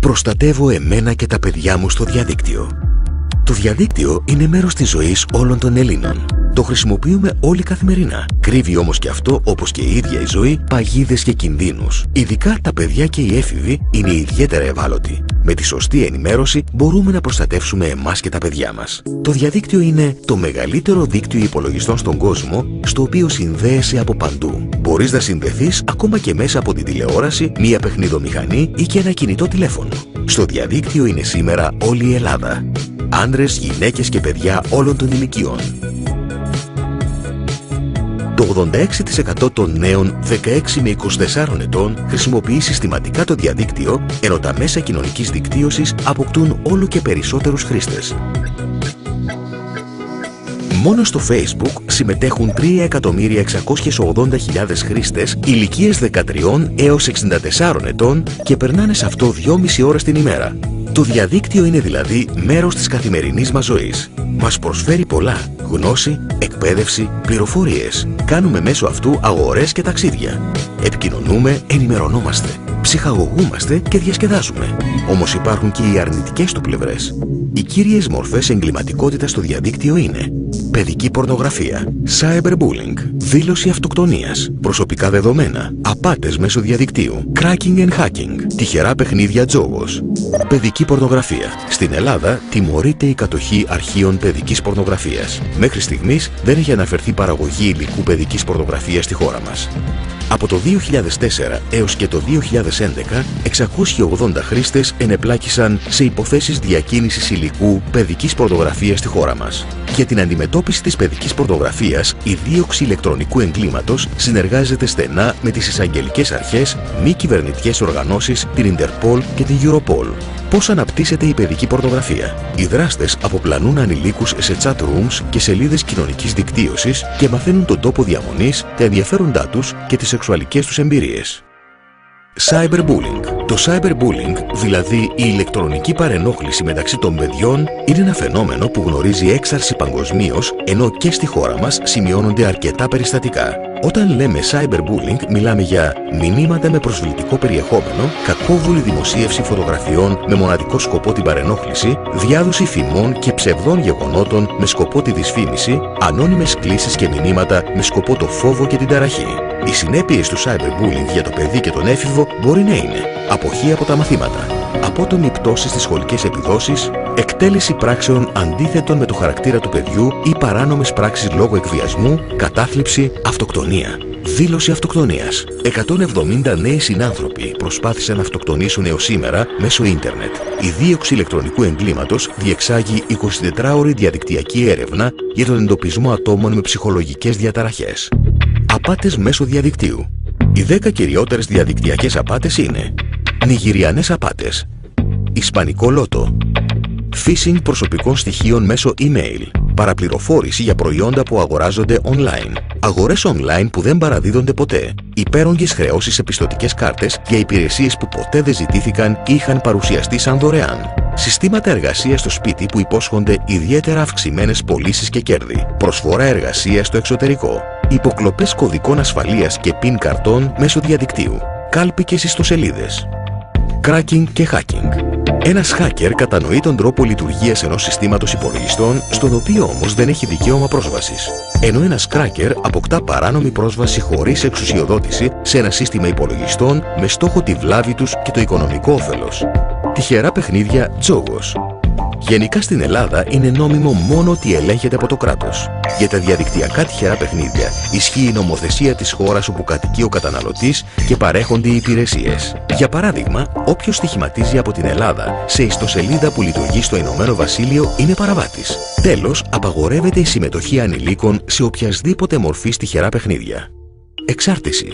Προστατεύω εμένα και τα παιδιά μου στο διαδίκτυο. Το διαδίκτυο είναι μέρος της ζωής όλων των Ελλήνων. Το χρησιμοποιούμε όλοι καθημερινά. Κρύβει όμως και αυτό, όπως και η ίδια η ζωή, παγίδες και κινδύνους. Ειδικά τα παιδιά και οι έφηβοι είναι ιδιαίτερα ευάλωτοι. Με τη σωστή ενημέρωση μπορούμε να προστατεύσουμε εμάς και τα παιδιά μας. Το διαδίκτυο είναι το μεγαλύτερο δίκτυο υπολογιστών στον κόσμο, στο οποίο συνδέεσαι από παντού. Μπορείς να συνδεθείς ακόμα και μέσα από την τηλεόραση, μία παιχνιδομηχανή ή και ένα κινητό τηλέφωνο. Στο διαδίκτυο είναι σήμερα όλη η Ελλάδα. Άνδρες, γυναίκες και παιδιά όλων των ηλικιών. Το 86% των νέων 16 με 24 ετών χρησιμοποιεί συστηματικά το διαδίκτυο, ενώ τα μέσα κοινωνικής δικτύωσης αποκτούν όλο και περισσότερους χρήστες. Μόνο στο Facebook συμμετέχουν 3.680.000 χρήστες ηλικίες 13 έως 64 ετών και περνάνε σε αυτό 2,5 ώρες την ημέρα. Το διαδίκτυο είναι δηλαδή μέρος της καθημερινής μας ζωής. Μας προσφέρει πολλά: γνώση, εκπαίδευση, πληροφορίες. Κάνουμε μέσω αυτού αγορές και ταξίδια. Επικοινωνούμε, ενημερωνόμαστε, ψυχαγωγούμαστε και διασκεδάζουμε. Όμως υπάρχουν και οι αρνητικές του πλευρές. Οι κύριες μορφές εγκληματικότητας στο διαδίκτυο είναι παιδική πορνογραφία, cyberbullying, δήλωση αυτοκτονίας, προσωπικά δεδομένα, απάτες μέσω διαδικτύου, cracking and hacking, τυχερά παιχνίδια τζόγος. Παιδική πορνογραφία. Στην Ελλάδα τιμωρείται η κατοχή αρχείων παιδικής πορνογραφίας. Μέχρι στιγμής δεν έχει αναφερθεί παραγωγή υλικού παιδικής πορνογραφίας στη χώρα μας. Από το 2004 έως και το 2011, 680 χρήστες ενεπλάκησαν σε υποθέσεις διακίνησης υλικού παιδικής πορνογραφίας στη χώρα μας. Για την αντιμετώπιση της παιδικής πορνογραφίας, η δίωξη ηλεκτρονικού εγκλήματος συνεργάζεται στενά με τις εισαγγελικές αρχές, μη κυβερνητικές οργανώσεις, την Interpol και την Europol. Πώς αναπτύσσεται η παιδική πορνογραφία? Οι δράστες αποπλανούν ανηλίκους σε chat rooms και σελίδες κοινωνικής δικτύωσης και μαθαίνουν τον τόπο διαμονής, τα ενδιαφέροντά τους και τις σεξουαλικές τους εμπειρίες. Cyberbullying. Το cyberbullying, δηλαδή η ηλεκτρονική παρενόχληση μεταξύ των παιδιών, είναι ένα φαινόμενο που γνωρίζει έξαρση παγκοσμίως, ενώ και στη χώρα μας σημειώνονται αρκετά περιστατικά. Όταν λέμε cyberbullying, μιλάμε για μηνύματα με προσβλητικό περιεχόμενο, κακόβουλη δημοσίευση φωτογραφιών με μοναδικό σκοπό την παρενόχληση, διάδοση φημών και ψευδών γεγονότων με σκοπό τη δυσφήμιση, ανώνυμες κλήσεις και μηνύματα με σκοπό το φόβο και την ταραχή. Οι συνέπειες του cyberbullying για το παιδί και τον έφηβο μπορεί να είναι αποχή από τα μαθήματα, απότομη πτώση στις σχολικές επιδόσεις, εκτέλεση πράξεων αντίθετων με το χαρακτήρα του παιδιού ή παράνομες πράξεις λόγω εκβιασμού, κατάθλιψη, αυτοκτονία. Δήλωση αυτοκτονίας. 170 νέοι συνάνθρωποι προσπάθησαν να αυτοκτονήσουν έως σήμερα μέσω ίντερνετ. Η δίωξη ηλεκτρονικού εγκλήματος διεξάγει 24ωρη διαδικτυακή έρευνα για τον εντοπισμό ατόμων με ψυχολογικές διαταραχές. Απάτες μέσω διαδικτύου. Οι 10 κυριότερες διαδικτυακές απάτες είναι νιγηριανές απάτες, ισπανικό λότο, phishing προσωπικών στοιχείων μέσω email, παραπληροφόρηση για προϊόντα που αγοράζονται online, αγορές online που δεν παραδίδονται ποτέ, υπέρογγες χρεώσεις σε πιστωτικές κάρτες για υπηρεσίες που ποτέ δεν ζητήθηκαν ή είχαν παρουσιαστεί σαν δωρεάν, συστήματα εργασίας στο σπίτι που υπόσχονται ιδιαίτερα αυξημένες πωλήσεις και κέρδη, προσφορά εργασίας στο εξωτερικό, υποκλοπές κωδικών ασφαλείας και PIN καρτών μέσω διαδικτύου, κάλπικες ιστοσελίδες, cracking και hacking. Ένας hacker κατανοεί τον τρόπο λειτουργίας ενός συστήματος υπολογιστών, στον οποίο όμως δεν έχει δικαίωμα πρόσβασης. Ενώ ένας cracker αποκτά παράνομη πρόσβαση χωρίς εξουσιοδότηση σε ένα σύστημα υπολογιστών με στόχο τη βλάβη τους και το οικονομικό όφελος. Τυχερά παιχνίδια τζόγος. Γενικά στην Ελλάδα είναι νόμιμο μόνο ότι ελέγχεται από το κράτος. Για τα διαδικτυακά τυχερά παιχνίδια ισχύει η νομοθεσία της χώρας όπου κατοικεί ο καταναλωτής και παρέχονται οι υπηρεσίες. Για παράδειγμα, όποιος στοιχηματίζει από την Ελλάδα σε ιστοσελίδα που λειτουργεί στο Ηνωμένο Βασίλειο είναι παραβάτης. Τέλος, απαγορεύεται η συμμετοχή ανηλίκων σε οποιασδήποτε μορφή τυχερά παιχνίδια. Εξάρτηση.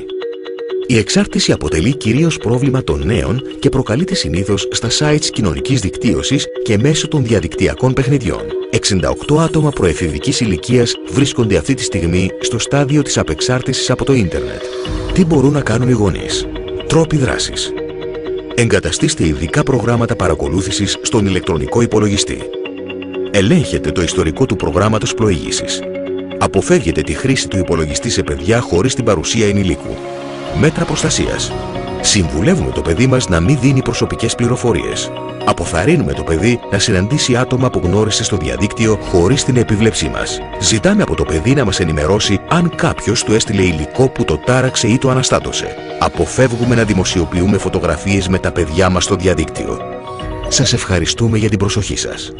Η εξάρτηση αποτελεί κυρίως πρόβλημα των νέων και προκαλείται συνήθως στα sites κοινωνικής δικτύωσης και μέσω των διαδικτυακών παιχνιδιών. 68 άτομα προεφηβικής ηλικίας βρίσκονται αυτή τη στιγμή στο στάδιο της απεξάρτησης από το ίντερνετ. Τι μπορούν να κάνουν οι γονείς? Τρόποι δράσης. Εγκαταστήστε ειδικά προγράμματα παρακολούθησης στον ηλεκτρονικό υπολογιστή. Ελέγχετε το ιστορικό του προγράμματος πλοήγησης. Αποφεύγετε τη χρήση του υπολογιστή σε παιδιά χωρίς την παρουσία ενηλίκου. Μέτρα προστασίας. Συμβουλεύουμε το παιδί μας να μην δίνει προσωπικές πληροφορίες. Αποθαρρύνουμε το παιδί να συναντήσει άτομα που γνώρισε στο διαδίκτυο χωρίς την επίβλεψή μας. Ζητάμε από το παιδί να μας ενημερώσει αν κάποιος του έστειλε υλικό που το τάραξε ή το αναστάτωσε. Αποφεύγουμε να δημοσιοποιούμε φωτογραφίες με τα παιδιά μας στο διαδίκτυο. Σας ευχαριστούμε για την προσοχή σας.